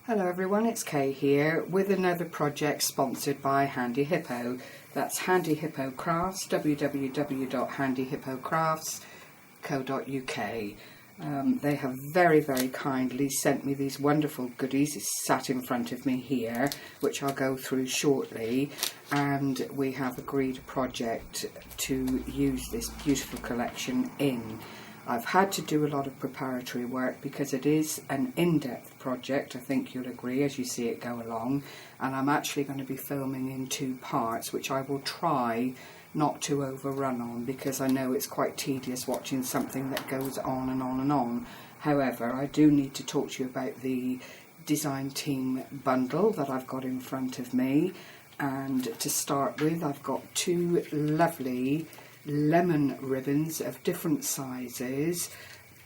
Hello everyone, it's Kay here with another project sponsored by Handyhippo. That's Handyhippo Crafts, www.handyhippocrafts.co.uk. They have very kindly sent me these wonderful goodies. It's sat in front of me here, which I'll go through shortly, and we have agreed a project to use this beautiful collection in. I've had to do a lot of preparatory work because it is an in-depth project, I think you'll agree, as you see it go along, and I'm actually going to be filming in two parts, which I will try not to overrun on because I know it's quite tedious watching something that goes on and on and on. However, I do need to talk to you about the design team bundle that I've got in front of me, and to start with I've got two lovely lemon ribbons of different sizes,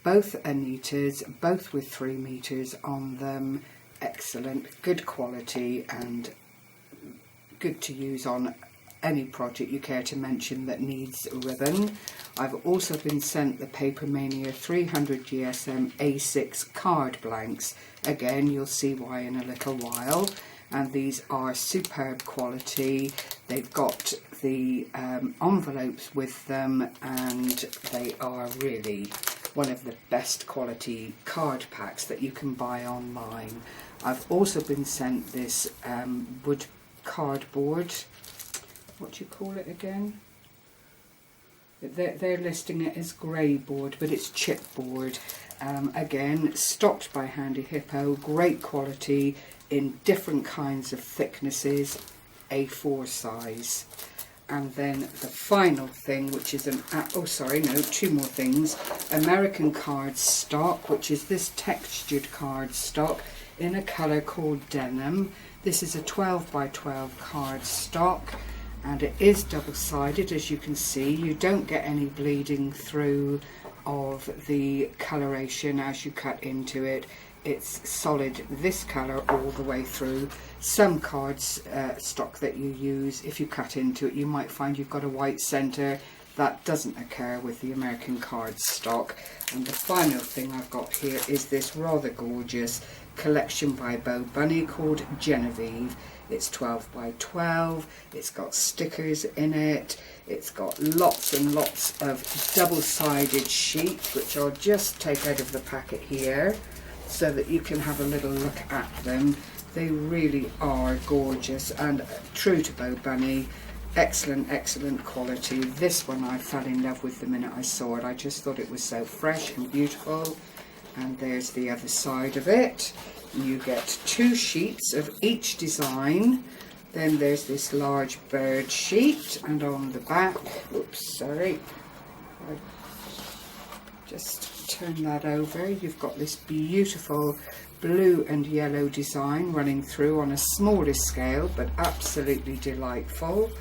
both Anita's, both with 3 meters on them. Excellent, good quality and good to use on any project you care to mention that needs a ribbon. I've also been sent the Paper Mania 300 GSM A6 card blanks. Again, you'll see why in a little while. And these are superb quality. They've got the envelopes with them, and they are really one of the best quality card packs that you can buy online. I've also been sent this wood cardboard. What do you call it again? They're listing it as grey board, but it's chipboard. Again, stocked by Handyhippo, great quality in different kinds of thicknesses, A4 size. And then the final thing, which is two more things. American card stock, which is this textured card stock in a colour called denim. This is a 12 by 12 card stock, and it is double-sided, as you can see. You don't get any bleeding through of the coloration as you cut into it. It's solid this colour all the way through. Some cards stock that you use, if you cut into it, you might find you've got a white centre. That doesn't occur with the American card stock. And the final thing I've got here is this rather gorgeous collection by Bo Bunny called Genevieve. It's 12 by 12, it's got stickers in it, it's got lots and lots of double-sided sheets, which I'll just take out of the packet here so that you can have a little look at them. They really are gorgeous and true to Bo Bunny. Excellent quality. This one I fell in love with the minute I saw it. I just thought it was so fresh and beautiful. And there's the other side of it. You get 2 sheets of each design. Then there's this large bird sheet, and on the back, just turn that over. You've got this beautiful blue and yellow design running through on a smaller scale, but absolutely delightful.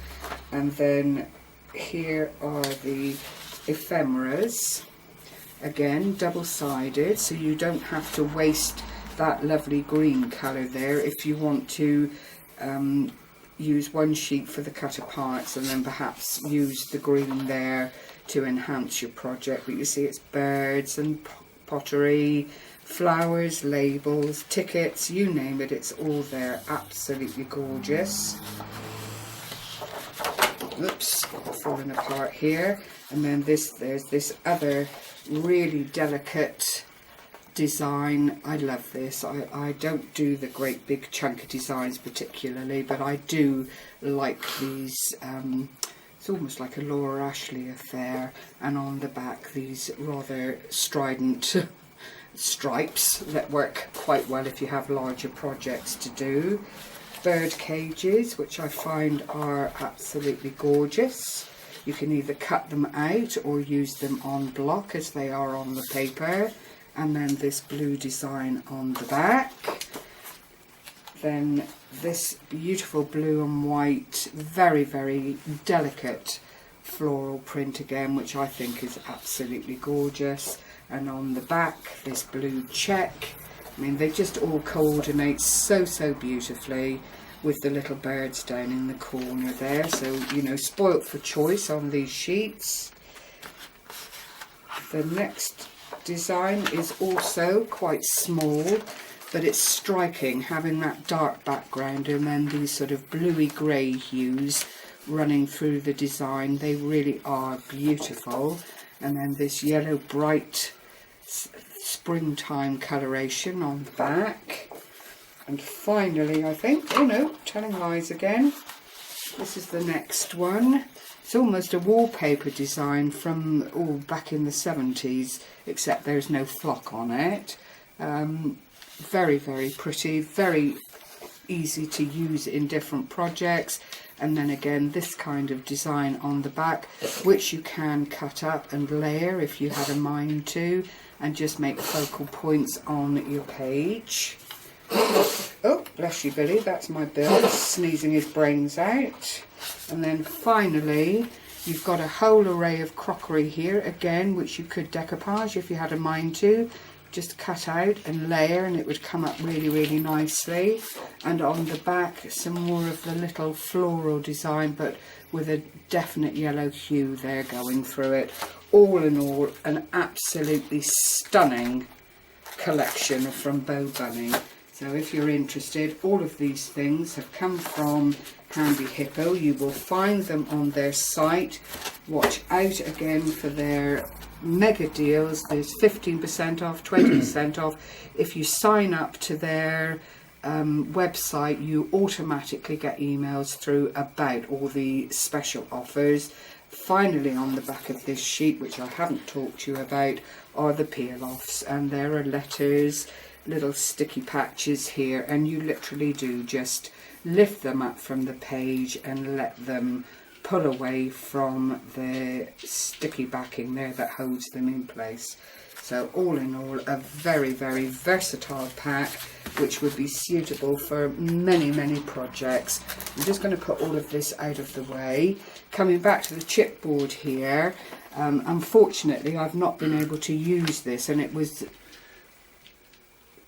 And then here are the ephemeras, again double-sided, so you don't have to waste that lovely green colour there if you want to use one sheet for the cut aparts and then perhaps use the green there to enhance your project. But you see it's birds and pottery, flowers, labels, tickets, you name it, it's all there. Absolutely gorgeous. Oops, falling apart here. And then there's this other really delicate design. I love this. I don't do the great big chunky designs particularly, but I do like these. It's almost like a Laura Ashley affair, and on the back these rather strident stripes that work quite well if you have larger projects to do. Bird cages, which I find are absolutely gorgeous. You can either cut them out or use them on block as they are on the paper. And then this blue design on the back. Then this beautiful blue and white, very delicate floral print again, which I think is absolutely gorgeous. And on the back, this blue check. I mean, they just all coordinate so beautifully with the little birds down in the corner there. So, you know, spoilt for choice on these sheets. The next design is also quite small, but it's striking having that dark background and then these sort of bluey grey hues running through the design. They really are beautiful. And then this yellow bright springtime coloration on the back. And finally, I think, oh no, telling lies again, this is the next one. It's almost a wallpaper design from back in the 70s, except there's no flock on it. Very, very pretty, very easy to use in different projects. And then again, this kind of design on the back, which you can cut up and layer if you had a mind to, and just make focal points on your page. Oh, bless you, Billy, that's my Bill sneezing his brains out. And then finally, you've got a whole array of crockery here, again, which you could decoupage if you had a mind to. Just cut out and layer and it would come up really, really nicely. And on the back, some more of the little floral design, but with a definite yellow hue there going through it. All in all, an absolutely stunning collection from Bo Bunny. So if you're interested, all of these things have come from Handyhippo. You will find them on their site. Watch out again for their mega deals. There's 15% off, 20% off. If you sign up to their website, you automatically get emails through about all the special offers. Finally, on the back of this sheet, which I haven't talked to you about, are the peel-offs, and there are letters, little sticky patches here, and you literally do just lift them up from the page and let them pull away from the sticky backing there that holds them in place. So all in all, a very, very versatile pack which would be suitable for many, many projects. I'm just going to put all of this out of the way. Coming back to the chipboard here, unfortunately I've not been able to use this, and it was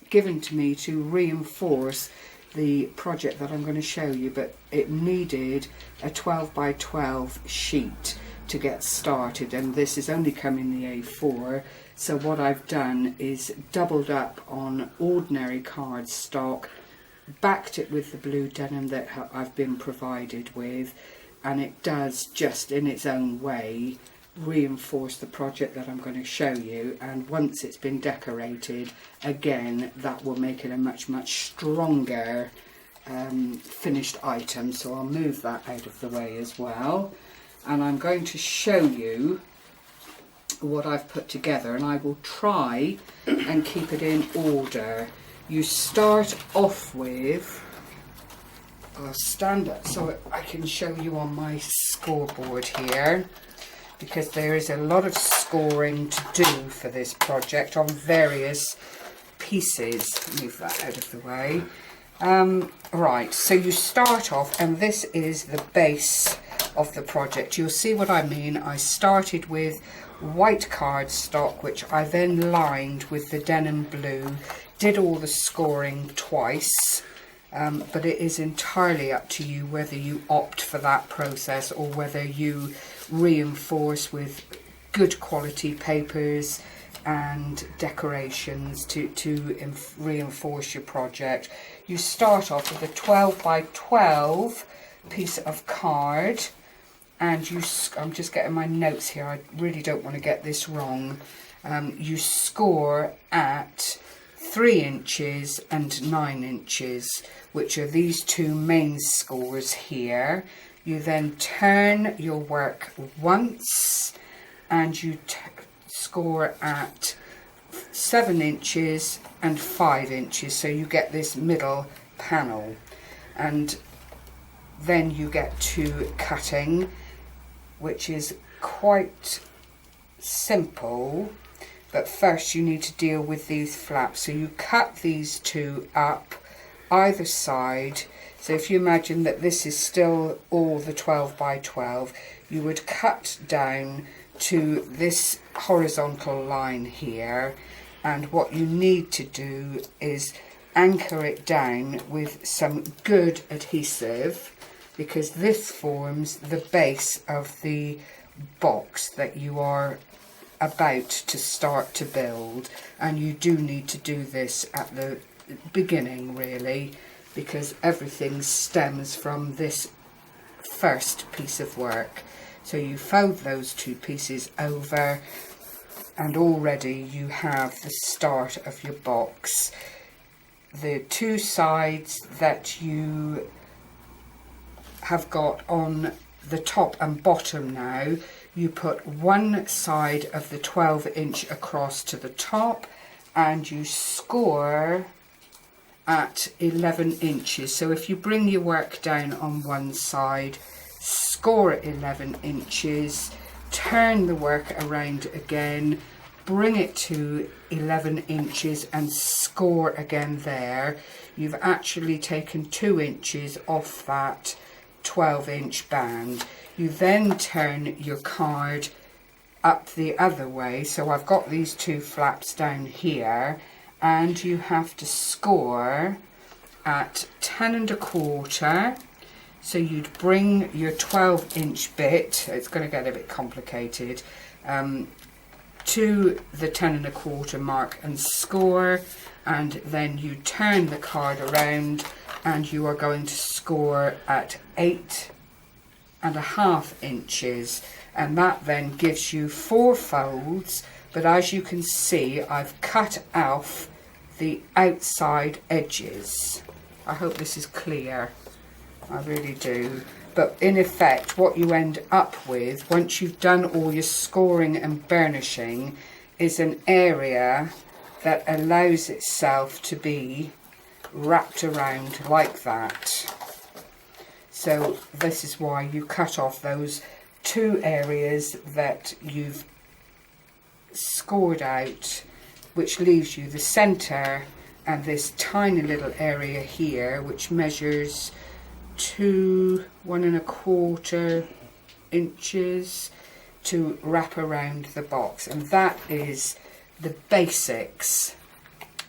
given to me to reinforce the project that I'm going to show you, but it needed a 12 by 12 sheet to get started, and this is only come in the A4. So what I've done is doubled up on ordinary cardstock, backed it with the blue denim that I've been provided with, and it does just in its own way reinforce the project that I'm going to show you. And once it's been decorated, again, that will make it a much, much stronger finished item. So I'll move that out of the way as well, and I'm going to show you what I've put together, and I will try and keep it in order. You start off with, I'll stand up so I can show you on my scoreboard here, because there is a lot of scoring to do for this project on various pieces. Move that out of the way. Right, so you start off, and this is the base of the project. You'll see what I mean. I started with white cardstock, which I then lined with the denim blue, did all the scoring twice, but it is entirely up to you whether you opt for that process or whether you reinforce with good quality papers and decorations to reinforce your project. You start off with a 12 by 12 piece of card, and I'm just getting my notes here, I really don't want to get this wrong. You score at 3 inches and 9 inches, which are these two main scores here. You then turn your work once, and you score at 7 inches and 5 inches, so you get this middle panel. And then you get to cutting, which is quite simple, but first you need to deal with these flaps. So you cut these two up either side. So if you imagine that this is still all the 12 by 12, you would cut down to this horizontal line here, and what you need to do is anchor it down with some good adhesive, because this forms the base of the box that you are about to start to build, and you do need to do this at the beginning really, because everything stems from this first piece of work. So you fold those two pieces over, and already you have the start of your box. The two sides that you have got on the top and bottom now, you put one side of the 12-inch across to the top and you score at 11 inches. So if you bring your work down on one side, score at 11 inches, turn the work around again, bring it to 11 inches and score again there. You've actually taken 2 inches off that 12-inch band. You then turn your card up the other way, so I've got these two flaps down here, and you have to score at 10 1/4. So you'd bring your 12-inch bit, it's going to get a bit complicated, to the 10 1/4 mark and score, and then you turn the card around and you are going to score at 8 1/2 inches, and that then gives you 4 folds. But as you can see, I've cut off the outside edges. I hope this is clear, I really do. But in effect, what you end up with, once you've done all your scoring and burnishing, is an area that allows itself to be wrapped around like that. So this is why you cut off those 2 areas that you've scored out, which leaves you the centre and this tiny little area here, which measures 1 1/4 inches to wrap around the box. And that is the basics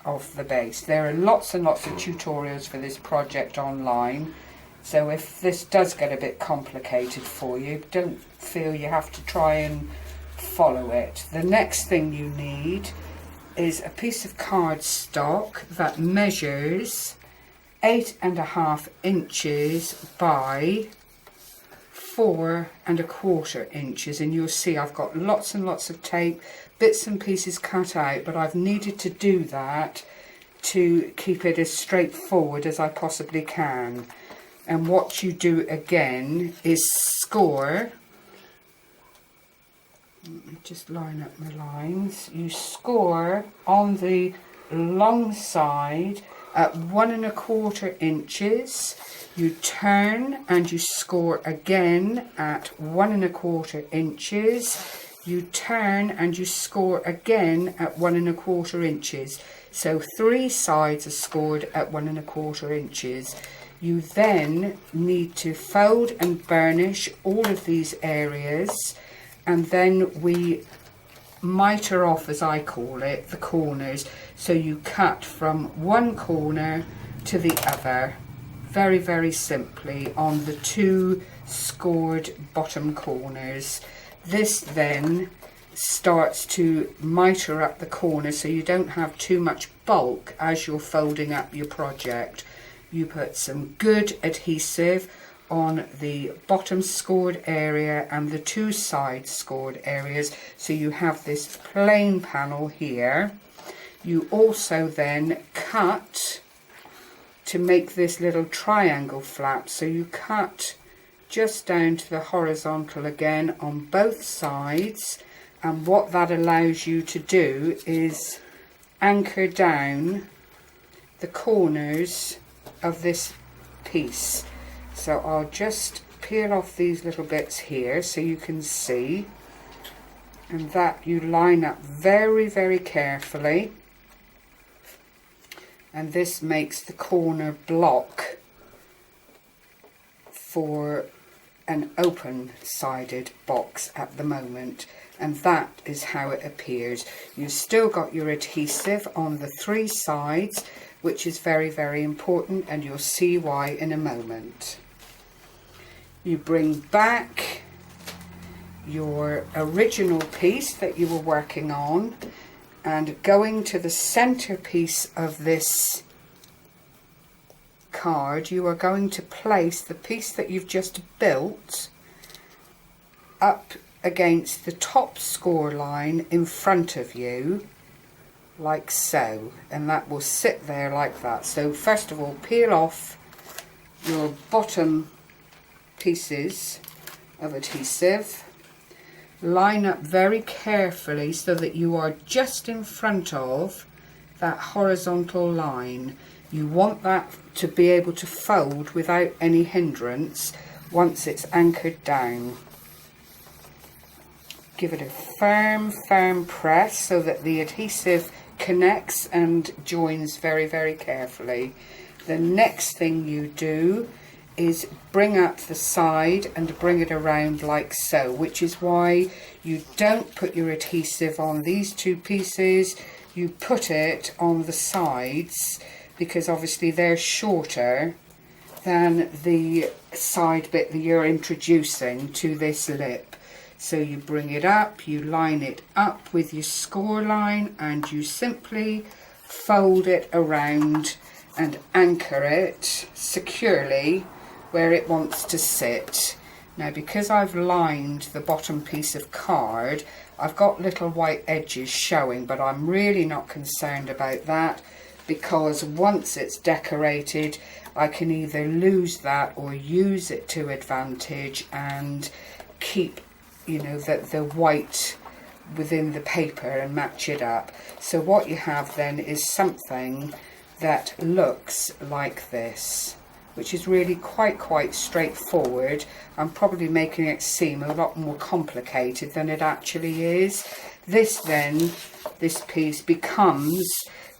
of the base. There are lots and lots of tutorials for this project online, so if this does get a bit complicated for you, don't feel you have to try and follow it. The next thing you need is a piece of cardstock that measures 8 1/2 inches by 4 1/4 inches, and you'll see I've got lots and lots of tape, bits and pieces cut out, but I've needed to do that to keep it as straightforward as I possibly can. And what you do again is score. Let me just line up my lines. You score on the long side at 1 1/4 inches. You turn and you score again at 1 1/4 inches. You turn and you score again at 1 1/4 inches. So 3 sides are scored at 1 1/4 inches. You then need to fold and burnish all of these areas, and then we miter off, as I call it, the corners. So you cut from one corner to the other, very, very simply, on the 2 scored bottom corners. This then starts to miter up the corner, so you don't have too much bulk as you're folding up your project. You put some good adhesive on the bottom scored area and the 2 side scored areas, so you have this plain panel here. You also then cut to make this little triangle flap, so you cut just down to the horizontal again on both sides, and what that allows you to do is anchor down the corners of this piece. So I'll just peel off these little bits here so you can see, and that you line up very, very carefully, and this makes the corner block for an open-sided box at the moment, and that is how it appears. You've still got your adhesive on the 3 sides, which is very, very important, and you'll see why in a moment. You bring back your original piece that you were working on, and going to the center piece of this card, you are going to place the piece that you've just built up against the top score line in front of you, like so, and that will sit there like that. So first of all, peel off your bottom pieces of adhesive, line up very carefully so that you are just in front of that horizontal line. You want that to be able to fold without any hindrance once it's anchored down. Give it a firm press so that the adhesive connects and joins very, very carefully. The next thing you do is bring up the side and bring it around like so, which is why you don't put your adhesive on these two pieces, you put it on the sides, because obviously they're shorter than the side bit that you're introducing to this lip. So you bring it up, you line it up with your score line, and you simply fold it around and anchor it securely where it wants to sit. Now, because I've lined the bottom piece of card, I've got little white edges showing, but I'm really not concerned about that, because once it's decorated, I can either lose that or use it to advantage and keep, you know, the white within the paper and match it up. So what you have then is something that looks like this, which is really quite straightforward. I'm probably making it seem a lot more complicated than it actually is. This piece becomes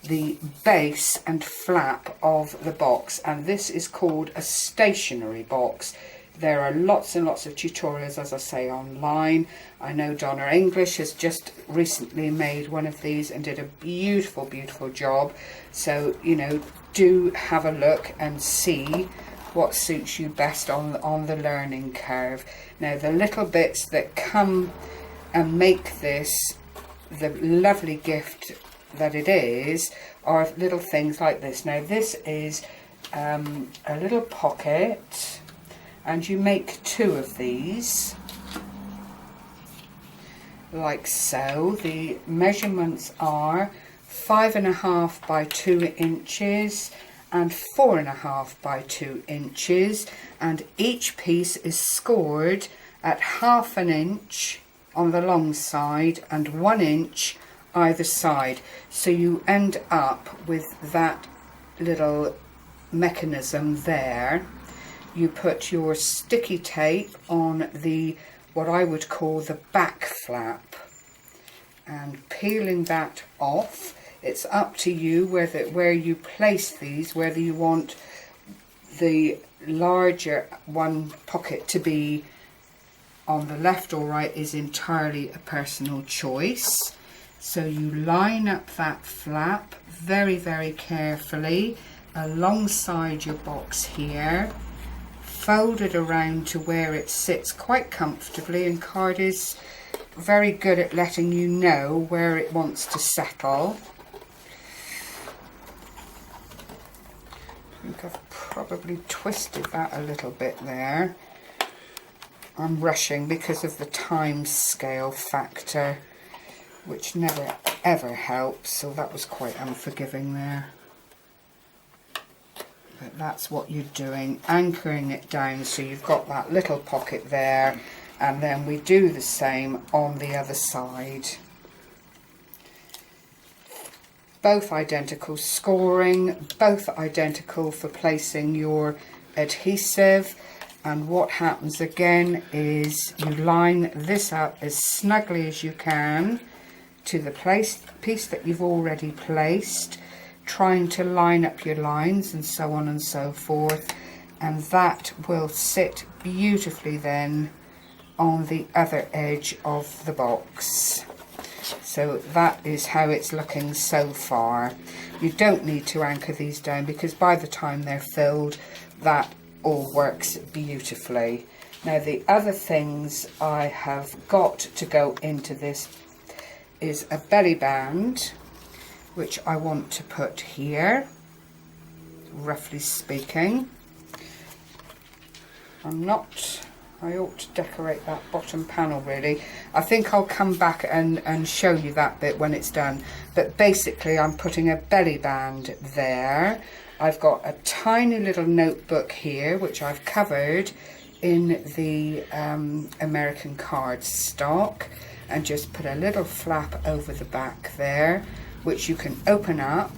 the base and flap of the box, and this is called a stationary box. There are lots and lots of tutorials, as I say, online. I know Donna English has just recently made one of these and did a beautiful job. So, you know, do have a look and see what suits you best on the learning curve. Now, the little bits that come and make this the lovely gift that it is are little things like this. Now, this is a little pocket, and you make two of these like so. The measurements are 5.5 by 2 inches and 4.5 by 2 inches, and each piece is scored at 1/2 inch on the long side and 1 inch either side. So you end up with that little mechanism there. You put your sticky tape on the, what I would call the back flap, and peeling that off. It's up to you where you place these, whether you want the larger one pocket to be on the left or right is entirely a personal choice. So you line up that flap very carefully alongside your box here, fold it around to where it sits quite comfortably, and card is very good at letting you know where it wants to settle. I think I've probably twisted that a little bit there. I'm rushing because of the time scale factor, which never ever helps, so that was quite unforgiving there. But that's what you're doing, anchoring it down so you've got that little pocket there, and then we do the same on the other side. Both identical scoring, both identical for placing your adhesive. And what happens again is you line this up as snugly as you can to the piece that you've already placed, trying to line up your lines and so on and so forth, and that will sit beautifully then on the other edge of the box. So that is how it's looking so far. You don't need to anchor these down, because by the time they're filled, that all works beautifully. Now, the other things I have got to go into this is a belly band, which I want to put here, roughly speaking. I ought to decorate that bottom panel really. I think I'll come back and show you that bit when it's done. But basically I'm putting a belly band there. I've got a tiny little notebook here which I've covered in the American cardstock, and just put a little flap over the back there, which you can open up,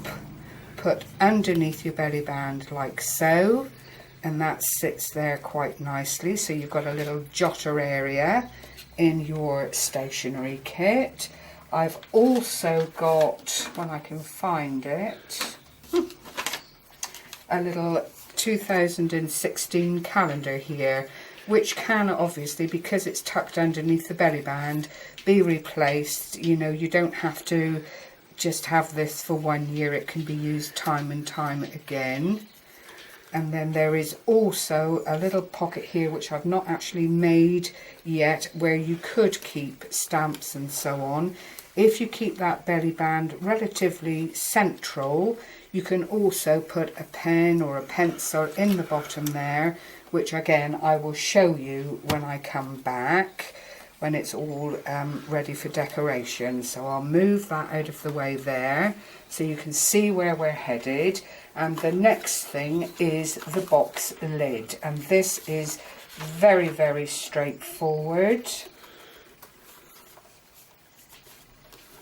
put underneath your belly band like so, and that sits there quite nicely. So you've got a little jotter area in your stationery kit. I've also got, when I can find it, a little 2016 calendar here, which can obviously, because it's tucked underneath the belly band, be replaced. You know, you don't have to just have this for 1 year, it can be used time and time again. And then there is also a little pocket here which I've not actually made yet, where you could keep stamps and so on. If you keep that belly band relatively central, you can also put a pen or a pencil in the bottom there, which again I will show you when I come back, when it's all ready for decoration. So I'll move that out of the way there so you can see where we're headed. And the next thing is the box lid, and this is very, very straightforward.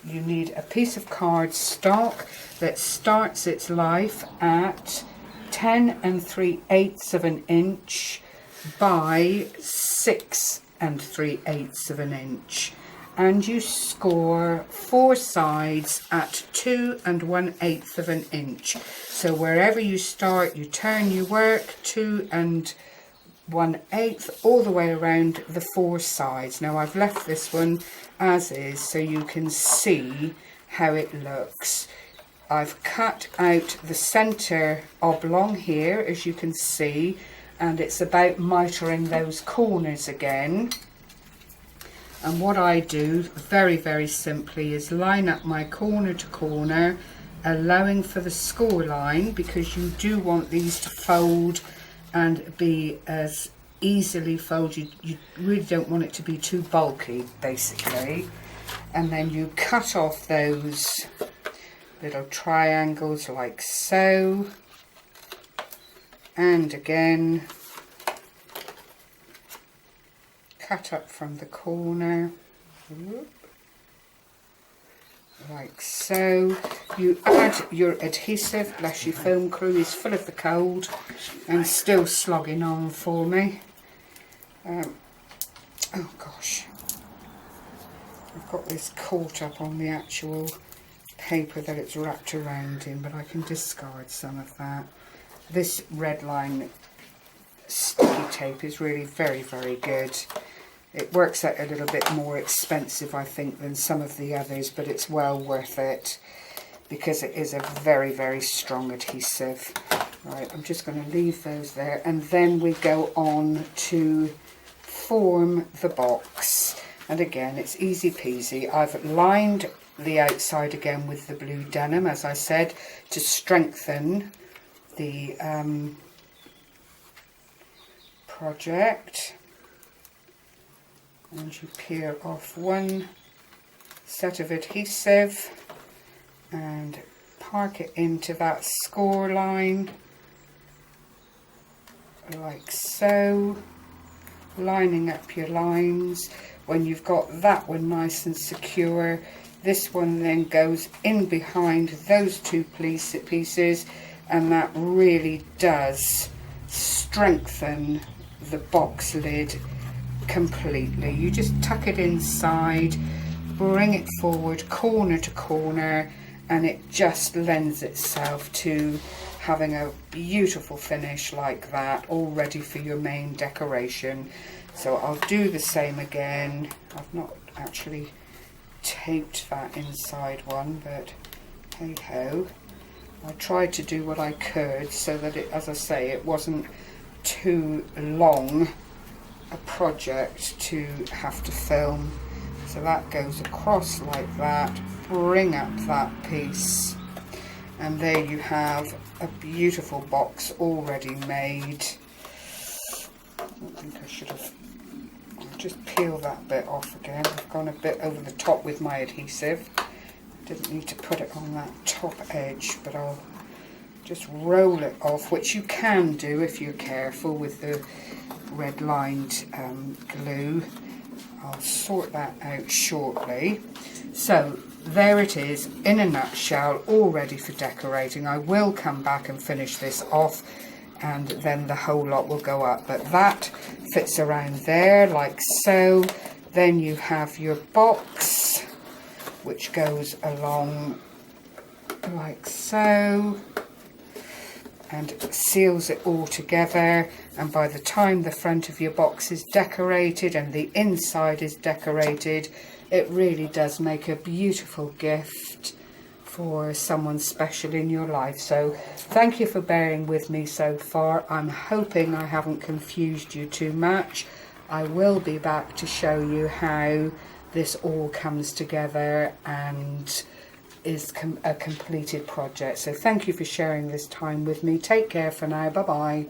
You need a piece of cardstock that starts its life at 10 3/8 of an inch by 6 3/8 of an inch, and you score 4 sides at 2 1/8 of an inch. So wherever you start, you turn your work 2 1/8 all the way around the 4 sides. Now I've left this one as is so you can see how it looks. I've cut out the centre oblong here, as you can see, and it's about mitering those corners again. And what I do very, very simply is line up my corner to corner, allowing for the score line, because you do want these to fold and be as easily folded. You really don't want it to be too bulky, basically. And then you cut off those little triangles like so, and again cut up from the corner like so. You add your adhesive. Bless you, foam crew is full of the cold and still slogging on for me. Oh gosh, I've got this caught up on the actual paper that it's wrapped around in, but I can discard some of that. This red line sticky tape is really very, very good. It works out a little bit more expensive, I think, than some of the others, but it's well worth it because it is a very, very strong adhesive. Right, I'm just going to leave those there, and then we go on to form the box. And again, it's easy peasy. I've lined the outside again with the blue denim, as I said, to strengthen the project. And you peel off one set of adhesive and park it into that score line like so, lining up your lines. When you've got that one nice and secure, this one then goes in behind those two pieces, and that really does strengthen the box lid completely. You just tuck it inside, bring it forward corner to corner, and it just lends itself to having a beautiful finish like that, all ready for your main decoration. So I'll do the same again. I've not actually taped that inside one, but hey ho. I tried to do what I could so that it, as I say, it wasn't too long a project to have to film. So that goes across like that, bring up that piece, and there you have a beautiful box already made. I don't think I should have. I'll just peel that bit off again. I've gone a bit over the top with my adhesive. Didn't need to put it on that top edge, but I'll just roll it off, which you can do if you're careful with the red lined glue. I'll sort that out shortly. So there it is in a nutshell, all ready for decorating. I will come back and finish this off and then the whole lot will go up, but that fits around there like so. Then you have your box which goes along like so and seals it all together, and by the time the front of your box is decorated and the inside is decorated, it really does make a beautiful gift for someone special in your life. So thank you for bearing with me so far. I'm hoping I haven't confused you too much. I will be back to show you how this all comes together and is a completed project. So thank you for sharing this time with me. Take care for now. Bye bye.